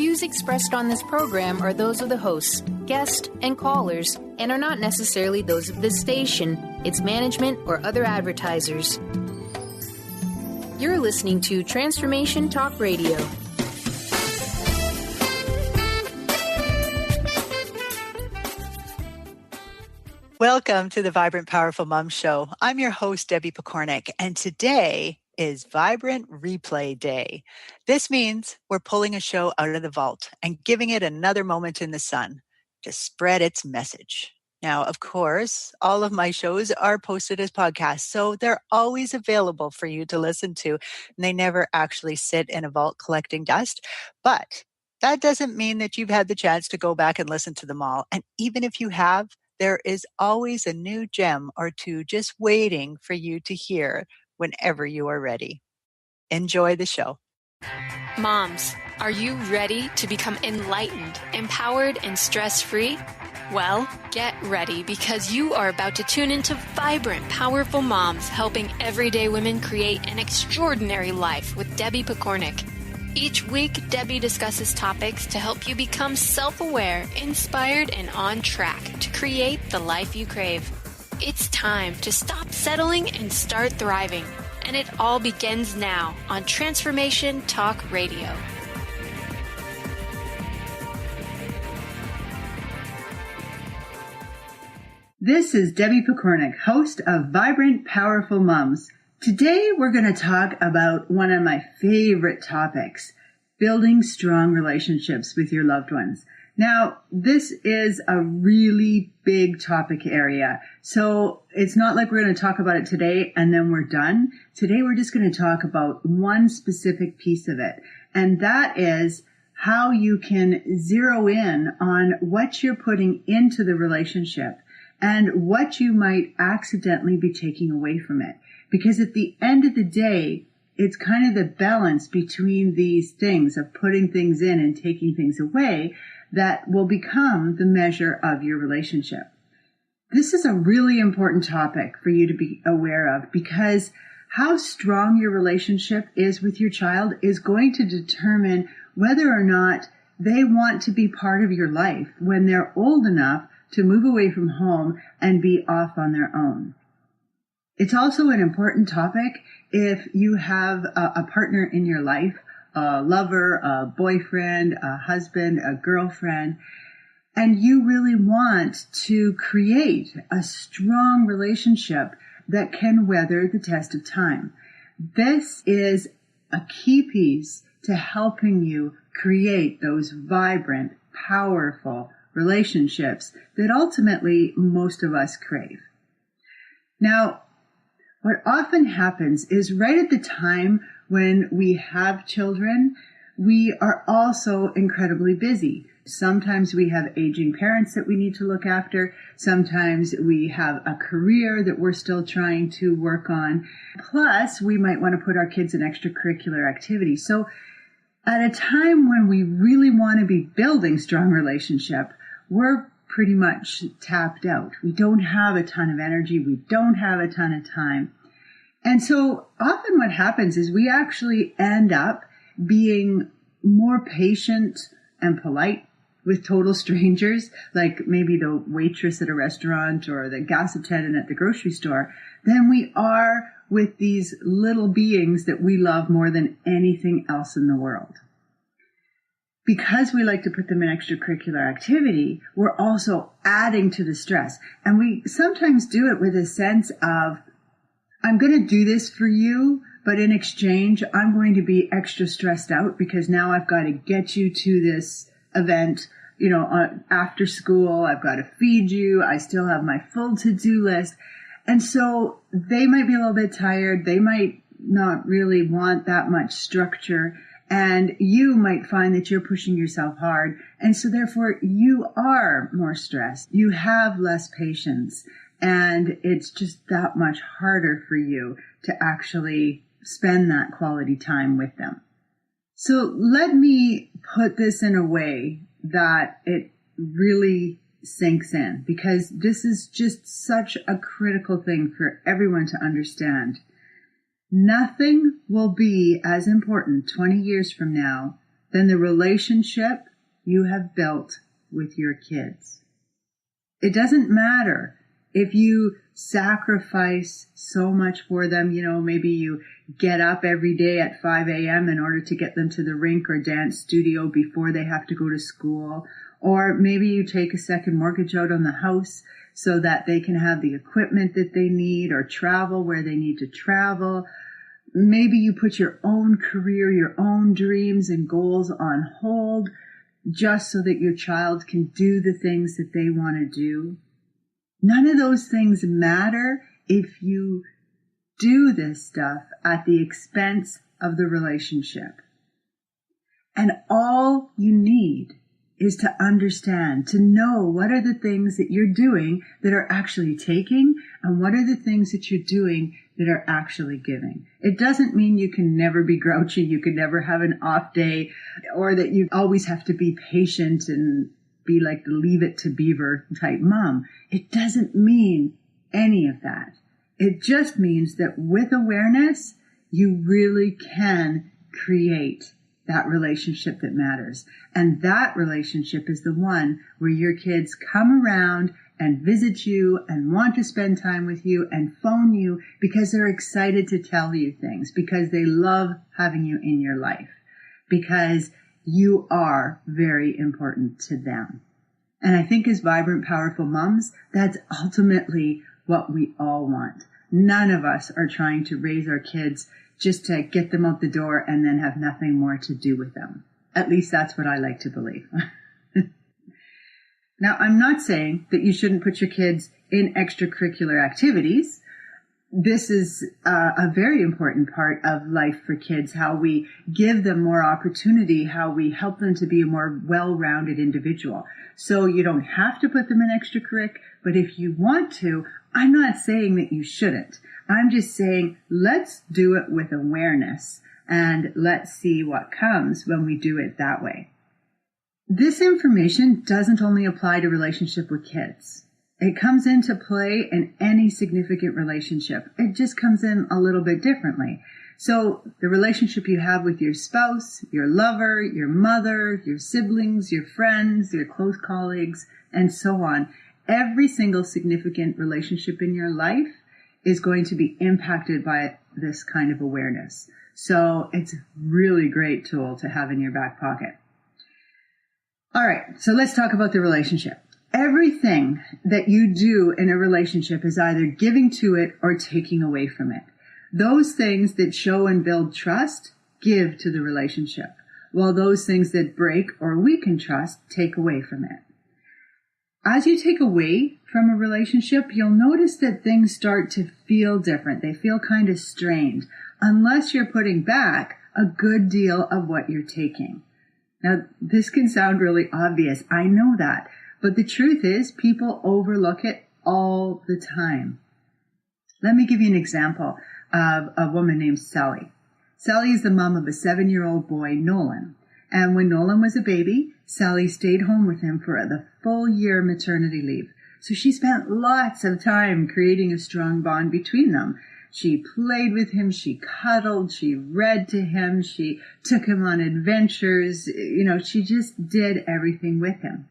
views expressed on this program are those of the hosts, guests, and callers, and are not necessarily those of this station, its management, or other advertisers. You're listening to Transformation Talk Radio. Welcome to the Vibrant Powerful Mom Show. I'm your host, Debbie Pokornik, and today is Vibrant Replay Day. This means we're pulling a show out of the vault and giving it another moment in the sun to spread its message. Now, of course, all of my shows are posted as podcasts, so they're always available for you to listen to, and they never actually sit in a vault collecting dust. But that doesn't mean that you've had the chance to go back and listen to them all. And even if you have, there is always a new gem or two just waiting for you to hear whenever you are ready. Enjoy the show. Moms, are you ready to become enlightened, empowered, and stress-free? Well, get ready because you are about to tune into Vibrant, Powerful Moms, helping everyday women create an extraordinary life with Debbie Pokornik. Each week, Debbie discusses topics to help you become self-aware, inspired, and on track to create the life you crave. It's time to stop settling and start thriving. And it all begins now on Transformation Talk Radio. This is Debbie Pokornik, host of Vibrant Powerful Moms. Today we're going to talk about one of my favorite topics, building strong relationships with your loved ones. Now, this is a really big topic area, so it's not like we're going to talk about it today and then we're done. Today we're just going to talk about one specific piece of it, and that is how you can zero in on what you're putting into the relationship and what you might accidentally be taking away from it. Because at the end of the day, it's kind of the balance between these things of putting things in and taking things away that will become the measure of your relationship. This is a really important topic for you to be aware of because how strong your relationship is with your child is going to determine whether or not they want to be part of your life when they're old enough to move away from home and be off on their own. It's also an important topic if you have a partner in your life, a lover, a boyfriend, a husband, a girlfriend, and you really want to create a strong relationship that can weather the test of time. This is a key piece to helping you create those vibrant, powerful relationships that ultimately most of us crave. Now, what often happens is right at the time when we have children, we are also incredibly busy. Sometimes we have aging parents that we need to look after. Sometimes we have a career that we're still trying to work on. Plus, we might want to put our kids in extracurricular activities. So at a time when we really want to be building strong relationship, we're pretty much tapped out. We don't have a ton of energy. We don't have a ton of time. And so often what happens is we actually end up being more patient and polite with total strangers, like maybe the waitress at a restaurant or the gas attendant at the grocery store, than we are with these little beings that we love more than anything else in the world. Because we like to put them in extracurricular activity, we're also adding to the stress. And we sometimes do it with a sense of, I'm going to do this for you, but in exchange, I'm going to be extra stressed out because now I've got to get you to this event, after school. I've got to feed you. I still have my full to-do list. And so they might be a little bit tired. They might not really want that much structure. And you might find that you're pushing yourself hard. And so therefore you are more stressed. You have less patience. And it's just that much harder for you to actually spend that quality time with them. So let me put this in a way that it really sinks in, because this is just such a critical thing for everyone to understand. Nothing will be as important 20 years from now than the relationship you have built with your kids. It doesn't matter if you sacrifice so much for them. Maybe you get up every day at 5 a.m. in order to get them to the rink or dance studio before they have to go to school. Or maybe you take a second mortgage out on the house so that they can have the equipment that they need or travel where they need to travel. Maybe you put your own career, your own dreams and goals on hold just so that your child can do the things that they want to do. None of those things matter if you do this stuff at the expense of the relationship. And all you need is to understand, to know what are the things that you're doing that are actually taking and what are the things that you're doing that are actually giving. It doesn't mean you can never be grouchy, you can never have an off day, or that you always have to be patient and be like the leave it to beaver type mom. It doesn't mean any of that. It just means that with awareness, you really can create that relationship that matters. And that relationship is the one where your kids come around and visit you and want to spend time with you and phone you because they're excited to tell you things, because they love having you in your life, because you are very important to them. And I think as vibrant, powerful moms, that's ultimately what we all want. None of us are trying to raise our kids just to get them out the door and then have nothing more to do with them. At least that's what I like to believe. Now, I'm not saying that you shouldn't put your kids in extracurricular activities. This is a very important part of life for kids, how we give them more opportunity, how we help them to be a more well-rounded individual. So you don't have to put them in extracurric, but if you want to, I'm not saying that you shouldn't. I'm just saying let's do it with awareness and let's see what comes when we do it that way. This information doesn't only apply to relationship with kids. It comes into play in any significant relationship. It just comes in a little bit differently. So the relationship you have with your spouse, your lover, your mother, your siblings, your friends, your close colleagues, and so on, every single significant relationship in your life is going to be impacted by this kind of awareness. So it's a really great tool to have in your back pocket. All right, so let's talk about the relationship. Everything that you do in a relationship is either giving to it or taking away from it. Those things that show and build trust give to the relationship, while those things that break or weaken trust take away from it. As you take away from a relationship, you'll notice that things start to feel different. They feel kind of strained, unless you're putting back a good deal of what you're taking. Now, this can sound really obvious. I know that. But the truth is, people overlook it all the time. Let me give you an example of a woman named Sally. Sally is the mom of a 7-year-old boy, Nolan. And when Nolan was a baby, Sally stayed home with him for the full year maternity leave. So she spent lots of time creating a strong bond between them. She played with him, she cuddled, she read to him, she took him on adventures. She just did everything with him.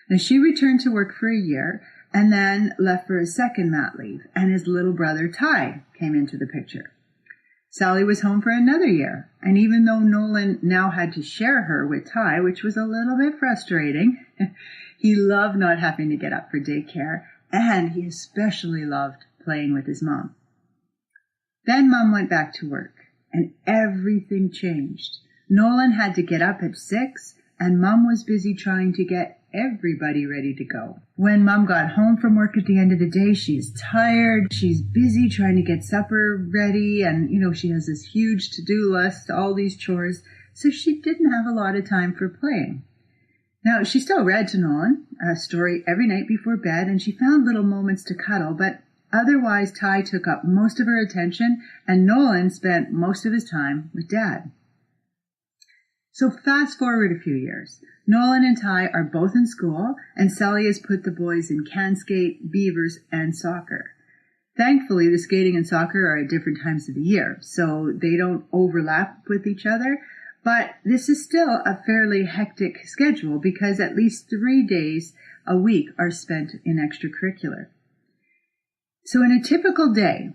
Now, she returned to work for a year and then left for a second mat leave, and his little brother, Ty, came into the picture. Sally was home for another year, and even though Nolan now had to share her with Ty, which was a little bit frustrating, he loved not having to get up for daycare, and he especially loved playing with his mom. Then Mom went back to work, and everything changed. Nolan had to get up at 6, and Mom was busy trying to get everybody ready to go. When Mom got home from work at the end of the day, she's tired. She's busy trying to get supper ready, and, she has this huge to-do list, all these chores, so she didn't have a lot of time for playing. Now, she still read to Nolan a story every night before bed, and she found little moments to cuddle, but otherwise, Ty took up most of her attention, and Nolan spent most of his time with Dad. So fast forward a few years. Nolan and Ty are both in school, and Sally has put the boys in can skate, beavers, and soccer. Thankfully, the skating and soccer are at different times of the year, so they don't overlap with each other, But this is still a fairly hectic schedule because at least 3 days a week are spent in extracurricular. So in a typical day,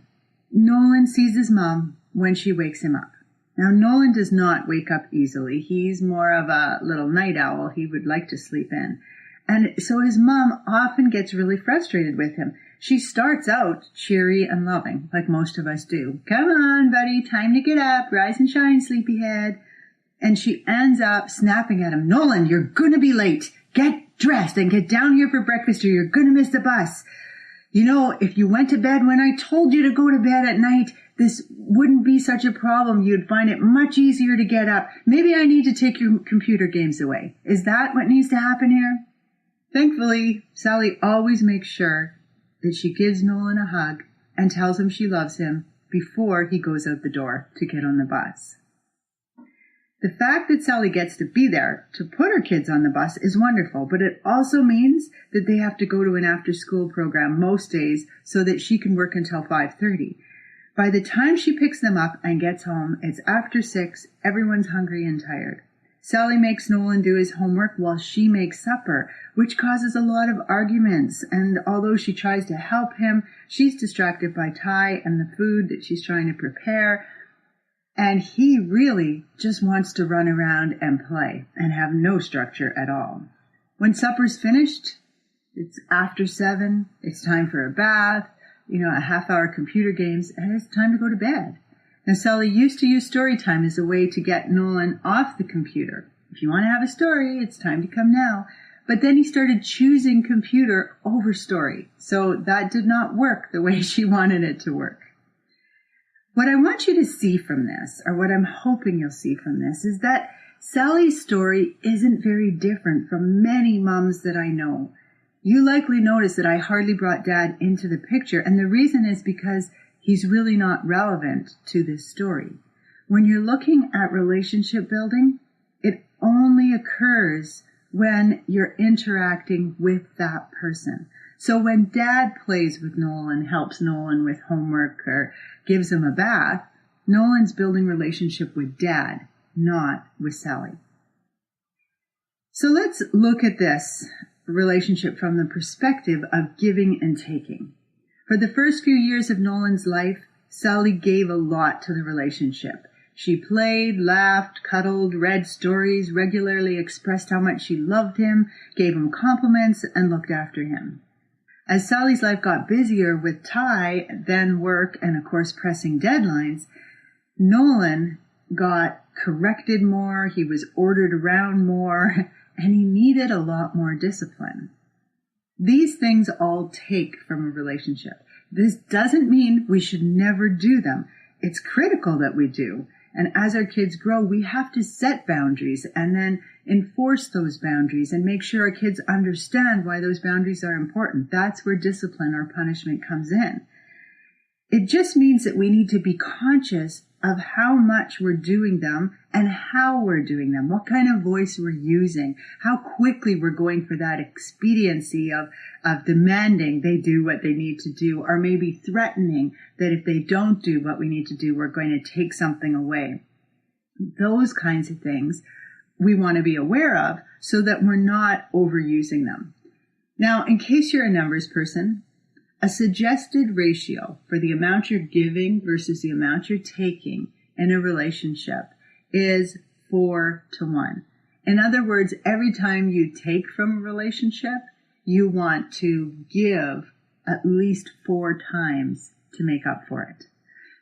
Nolan sees his mom when she wakes him up. Now, Nolan does not wake up easily. He's more of a little night owl. He would like to sleep in. And so his mom often gets really frustrated with him. She starts out cheery and loving, like most of us do. Come on, buddy, time to get up, rise and shine, sleepyhead. And she ends up snapping at him. Nolan, you're going to be late. Get dressed and get down here for breakfast or you're going to miss the bus. You know, if you went to bed when I told you to go to bed at night, this wouldn't be such a problem. You'd find it much easier to get up. Maybe I need to take your computer games away. Is that what needs to happen here? Thankfully, Sally always makes sure that she gives Nolan a hug and tells him she loves him before he goes out the door to get on the bus. The fact that Sally gets to be there to put her kids on the bus is wonderful, but it also means that they have to go to an after-school program most days so that she can work until 5:30. By the time she picks them up and gets home, it's after 6, everyone's hungry and tired. Sally makes Nolan do his homework while she makes supper, which causes a lot of arguments, and although she tries to help him, she's distracted by Ty and the food that she's trying to prepare. And he really just wants to run around and play and have no structure at all. When supper's finished, it's after 7, it's time for a bath, a half-hour computer games, and it's time to go to bed. Now, Sally used to use story time as a way to get Nolan off the computer. If you want to have a story, it's time to come now. But then he started choosing computer over story, so that did not work the way she wanted it to work. What I want you to see from this, or what I'm hoping you'll see from this, is that Sally's story isn't very different from many moms that I know. You likely noticed that I hardly brought Dad into the picture, and the reason is because he's really not relevant to this story. When you're looking at relationship building, it only occurs when you're interacting with that person. So when Dad plays with Nolan, helps Nolan with homework, or gives him a bath, Nolan's building relationship with Dad, not with Sally. So let's look at this relationship from the perspective of giving and taking. For the first few years of Nolan's life, Sally gave a lot to the relationship. She played, laughed, cuddled, read stories, regularly expressed how much she loved him, gave him compliments, and looked after him. As Sally's life got busier with Ty, then work, and of course pressing deadlines, Nolan got corrected more, he was ordered around more, and he needed a lot more discipline. These things all take from a relationship. This doesn't mean we should never do them. It's critical that we do. And as our kids grow, we have to set boundaries and then enforce those boundaries and make sure our kids understand why those boundaries are important. That's where discipline or punishment comes in. It just means that we need to be conscious of how much we're doing them and how we're doing them, what kind of voice we're using, how quickly we're going for that expediency of demanding they do what they need to do, or maybe threatening that if they don't do what we need to do, we're going to take something away. Those kinds of things we want to be aware of so that we're not overusing them. Now, in case you're a numbers person, a suggested ratio for the amount you're giving versus the amount you're taking in a relationship is 4-to-1. In other words, every time you take from a relationship, you want to give at least 4 times to make up for it.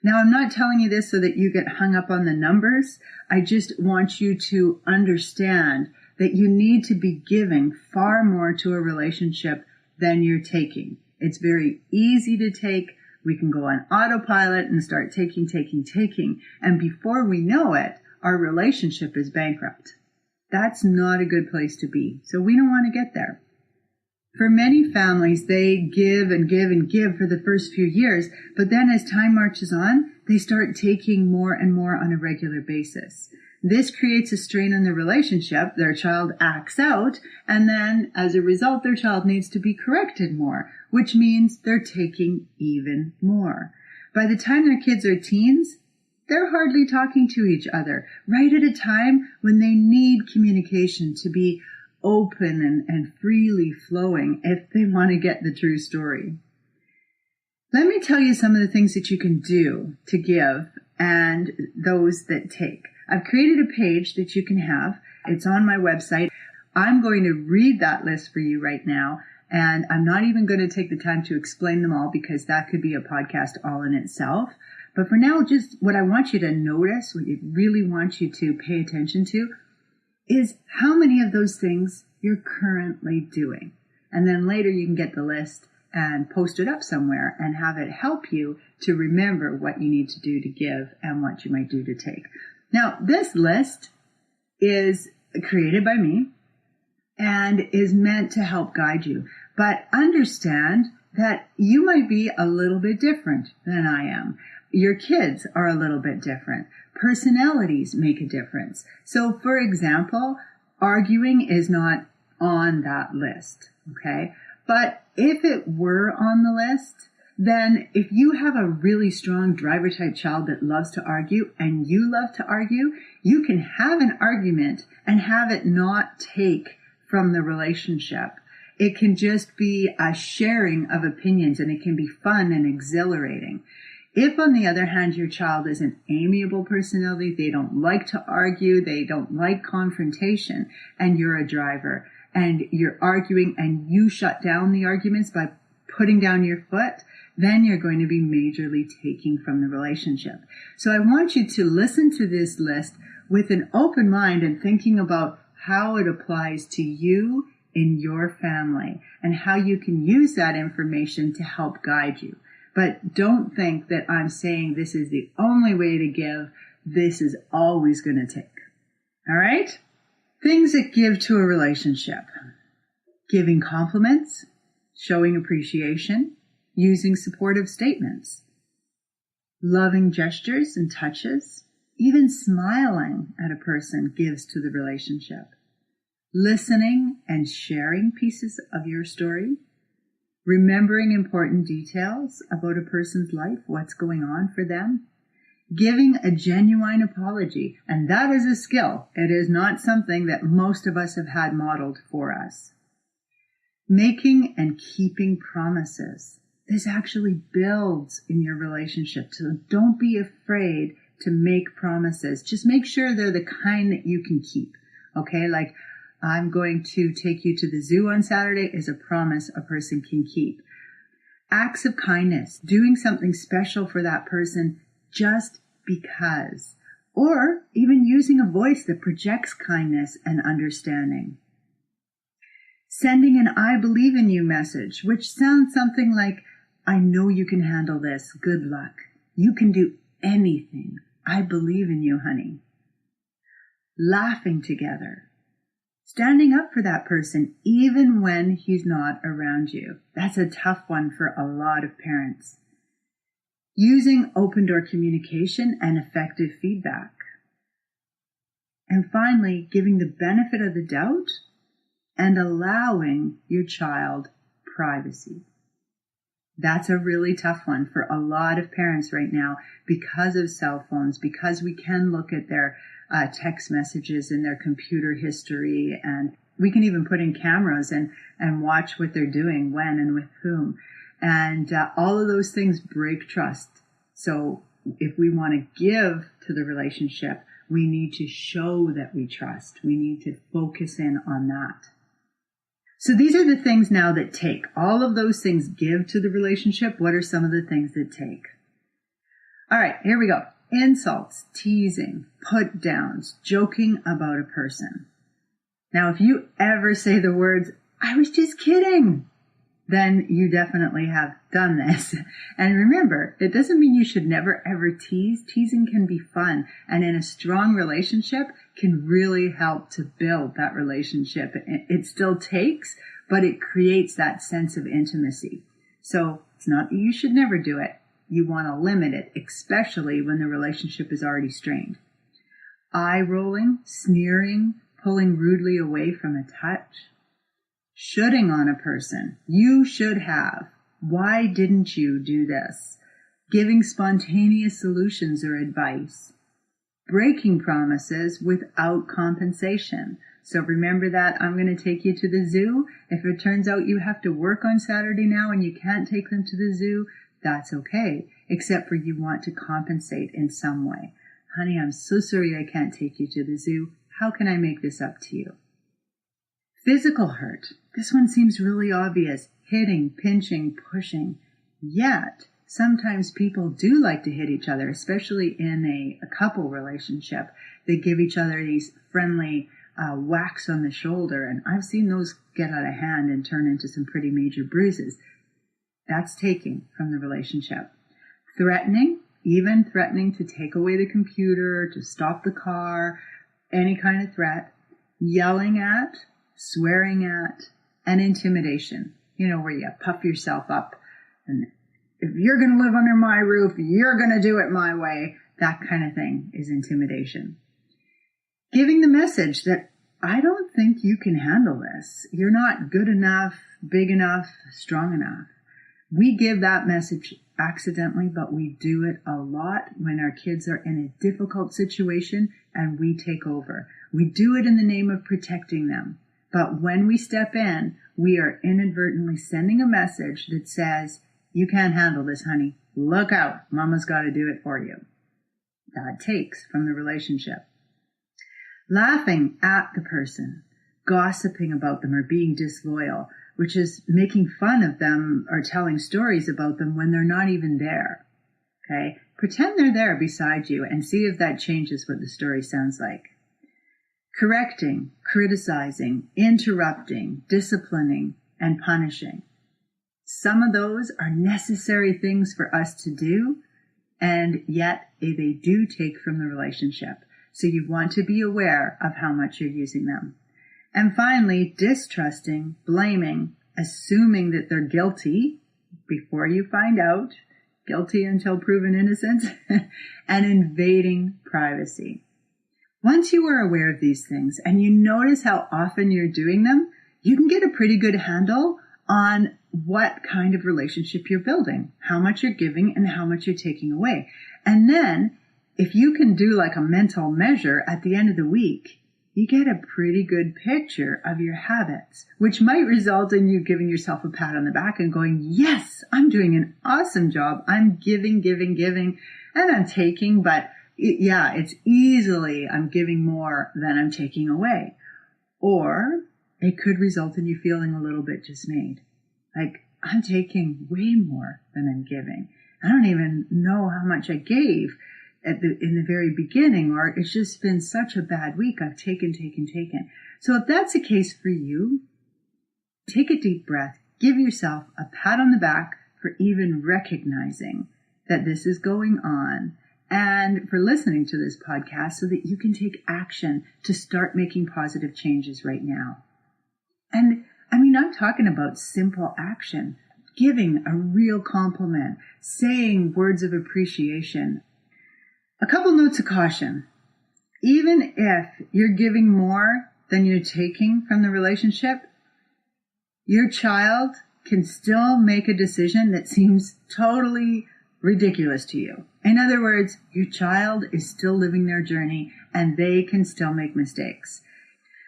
Now, I'm not telling you this so that you get hung up on the numbers. I just want you to understand that you need to be giving far more to a relationship than you're taking. It's very easy to take. We can go on autopilot and start taking. And before we know it, our relationship is bankrupt. That's not a good place to be. So we don't want to get there. For many families, they give and give and give for the first few years, but then as time marches on, they start taking more and more on a regular basis. This creates a strain on the relationship. Their child acts out, and then as a result, their child needs to be corrected more, which means they're taking even more. By the time their kids are teens, they're hardly talking to each other, right at a time when they need communication to be open and freely flowing if they want to get the true story. Let me tell you some of the things that you can do to give and those that take. I've created a page that you can have. It's on my website. I'm going to read that list for you right now, and I'm not even going to take the time to explain them all because that could be a podcast all in itself. But for now, just what I want you to notice, what I really want you to pay attention to, is how many of those things you're currently doing. And then later you can get the list and post it up somewhere and have it help you to remember what you need to do to give and what you might do to take. Now, this list is created by me and is meant to help guide you. But understand that you might be a little bit different than I am. Your kids are a little bit different. Personalities make a difference. So, for example, arguing is not on that list, okay? But if it were on the list, then if you have a really strong driver type child that loves to argue and you love to argue, you can have an argument and have it not take from the relationship. It can just be a sharing of opinions and it can be fun and exhilarating. If, on the other hand, your child is an amiable personality, they don't like to argue, they don't like confrontation, and you're a driver, and you're arguing and you shut down the arguments by putting down your foot, then you're going to be majorly taking from the relationship. So I want you to listen to this list with an open mind and thinking about how it applies to you in your family and how you can use that information to help guide you. But don't think that I'm saying this is the only way to give. This is always going to take. All right? Things that give to a relationship. Giving compliments, showing appreciation, using supportive statements, loving gestures and touches, even smiling at a person gives to the relationship. Listening and sharing pieces of your story. Remembering important details about a person's life, what's going on for them. Giving a genuine apology, and that is a skill. It is not something that most of us have had modeled for us. Making and keeping promises. This actually builds in your relationship, so don't be afraid to make promises. Just make sure they're the kind that you can keep, okay? Like, I'm going to take you to the zoo on Saturday is a promise a person can keep. Acts of kindness, doing something special for that person just because. Or even using a voice that projects kindness and understanding. Sending an I believe in you message, which sounds something like, I know you can handle this. Good luck. You can do anything. I believe in you, honey. Laughing together. Standing up for that person even when he's not around you. That's a tough one for a lot of parents. Using open door communication and effective feedback. And finally, giving the benefit of the doubt and allowing your child privacy. That's a really tough one for a lot of parents right now because of cell phones, because we can look at their text messages and their computer history, and we can even put in cameras and watch what they're doing, when and with whom. And all of those things break trust. So if we want to give to the relationship, we need to show that we trust. We need to focus in on that. So these are the things now that take. All of those things give to the relationship. What are some of the things that take? All right, here we go. Insults, teasing, put downs, joking about a person. Now, if you ever say the words, I was just kidding, then you definitely have done this. And remember, it doesn't mean you should never ever tease. Teasing can be fun, and in a strong relationship can really help to build that relationship. It still takes, but it creates that sense of intimacy. So it's not that you should never do it. You want to limit it, especially when the relationship is already strained. Eye rolling, sneering, pulling rudely away from a touch. Shoulding on a person. You should have. Why didn't you do this? giving spontaneous solutions or advice, breaking promises without compensation. So remember that I'm going to take you to the zoo. If it turns out you have to work on Saturday now and you can't take them to the zoo, that's okay, except for you want to compensate in some way. Honey, I'm so sorry I can't take you to the zoo. How can I make this up to you? Physical hurt. This one seems really obvious. Hitting, pinching, pushing. Yet, sometimes people do like to hit each other, especially in a couple relationship. They give each other these friendly whacks on the shoulder, and I've seen those get out of hand and turn into some pretty major bruises. That's taking from the relationship. Threatening, even threatening to take away the computer, to stop the car, any kind of threat. Yelling at, swearing at, and intimidation. You know, where you puff yourself up and if you're going to live under my roof, you're going to do it my way. That kind of thing is intimidation. Giving the message that I don't think you can handle this. You're not good enough, big enough, strong enough. We give that message accidentally, but we do it a lot when our kids are in a difficult situation and we take over. We do it in the name of protecting them. But when we step in, we are inadvertently sending a message that says, you can't handle this, honey. Look out. Mama's got to do it for you. That takes from the relationship. Laughing at the person, gossiping about them or being disloyal, which is making fun of them or telling stories about them when they're not even there. Okay? Pretend they're there beside you and see if that changes what the story sounds like. Correcting, criticizing, interrupting, disciplining, and punishing. Some of those are necessary things for us to do, and yet they do take from the relationship. So you want to be aware of how much you're using them. And finally, distrusting, blaming, assuming that they're guilty before you find out, guilty until proven innocent, and invading privacy. Once you are aware of these things and you notice how often you're doing them, you can get a pretty good handle on what kind of relationship you're building, how much you're giving and how much you're taking away. And then if you can do like a mental measure at the end of the week, you get a pretty good picture of your habits, which might result in you giving yourself a pat on the back and going, yes, I'm doing an awesome job. I'm giving, and I'm taking, but it's easily I'm giving more than I'm taking away. Or it could result in you feeling a little bit dismayed. Like, I'm taking way more than I'm giving. I don't even know how much I gave in the very beginning, or it's just been such a bad week. I've taken. So if that's the case for you, take a deep breath, give yourself a pat on the back for even recognizing that this is going on, and for listening to this podcast so that you can take action to start making positive changes right now. And I mean, I'm talking about simple action, giving a real compliment, saying words of appreciation. A couple notes of caution. Even if you're giving more than you're taking from the relationship, your child can still make a decision that seems totally ridiculous to you. In other words, your child is still living their journey and they can still make mistakes.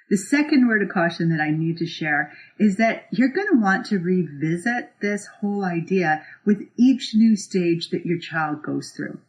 The second word of caution that I need to share is that you're going to want to revisit this whole idea with each new stage that your child goes through.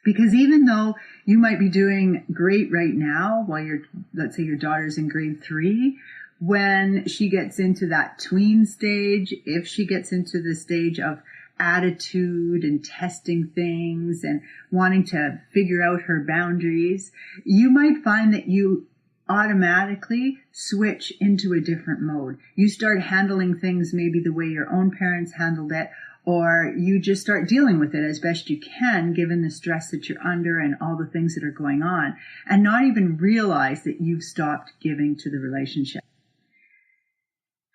Because even though you might be doing great right now while let's say your daughter's in grade 3, when she gets into that tween stage, if she gets into the stage of attitude and testing things and wanting to figure out her boundaries, you might find that you automatically switch into a different mode. You start handling things maybe the way your own parents handled it, or you just start dealing with it as best you can given the stress that you're under and all the things that are going on, and not even realize that you've stopped giving to the relationship.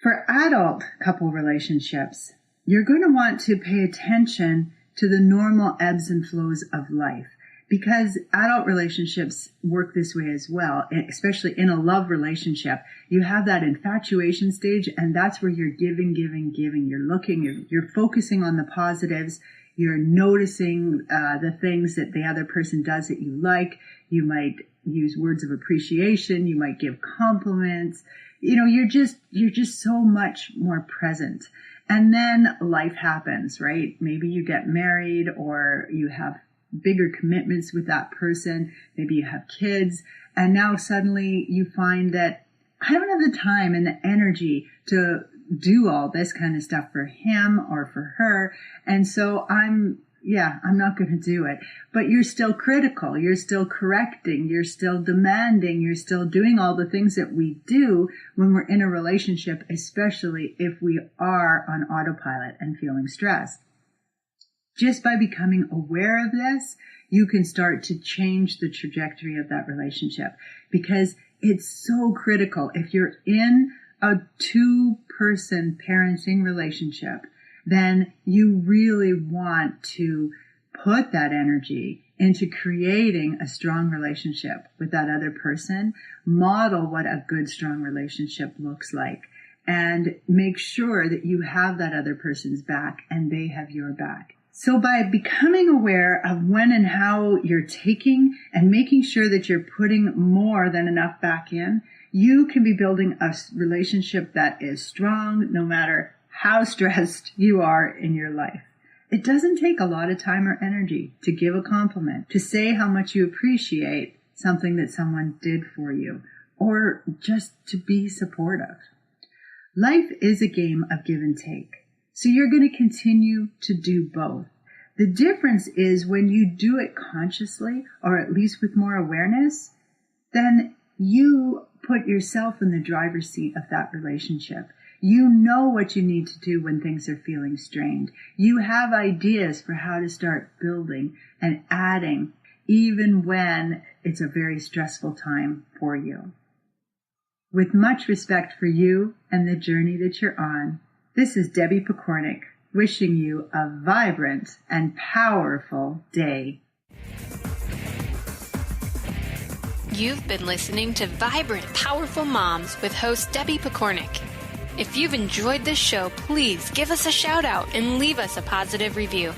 For adult couple relationships, you're going to want to pay attention to the normal ebbs and flows of life, because adult relationships work this way as well, especially in a love relationship. You have that infatuation stage, and that's where you're giving. You're looking, you're focusing on the positives. You're noticing the things that the other person does that you like. You might use words of appreciation. You might give compliments. You're just so much more present. And then life happens, right? Maybe you get married, or you have bigger commitments with that person. Maybe you have kids. And now suddenly you find that I don't have the time and the energy to do all this kind of stuff for him or for her. And so I'm not going to do it. But you're still critical. You're still correcting. You're still demanding. You're still doing all the things that we do when we're in a relationship, especially if we are on autopilot and feeling stressed. Just by becoming aware of this, you can start to change the trajectory of that relationship, because it's so critical. If you're in a two-person parenting relationship, then you really want to put that energy into creating a strong relationship with that other person, model what a good, strong relationship looks like, and make sure that you have that other person's back and they have your back. So by becoming aware of when and how you're taking and making sure that you're putting more than enough back in, you can be building a relationship that is strong no matter how stressed you are in your life. It doesn't take a lot of time or energy to give a compliment, to say how much you appreciate something that someone did for you, or just to be supportive. Life is a game of give and take. So you're going to continue to do both. The difference is when you do it consciously, or at least with more awareness, then you put yourself in the driver's seat of that relationship. You know what you need to do when things are feeling strained. You have ideas for how to start building and adding, even when it's a very stressful time for you. With much respect for you and the journey that you're on, this is Debbie Pokornik, wishing you a vibrant and powerful day. You've been listening to Vibrant, Powerful Moms with host Debbie Pokornik. If you've enjoyed this show, please give us a shout out and leave us a positive review.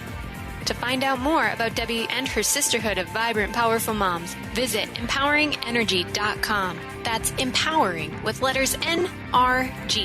To find out more about Debbie and her sisterhood of Vibrant, Powerful Moms, visit empoweringenergy.com. That's empowering with letters NRG.com.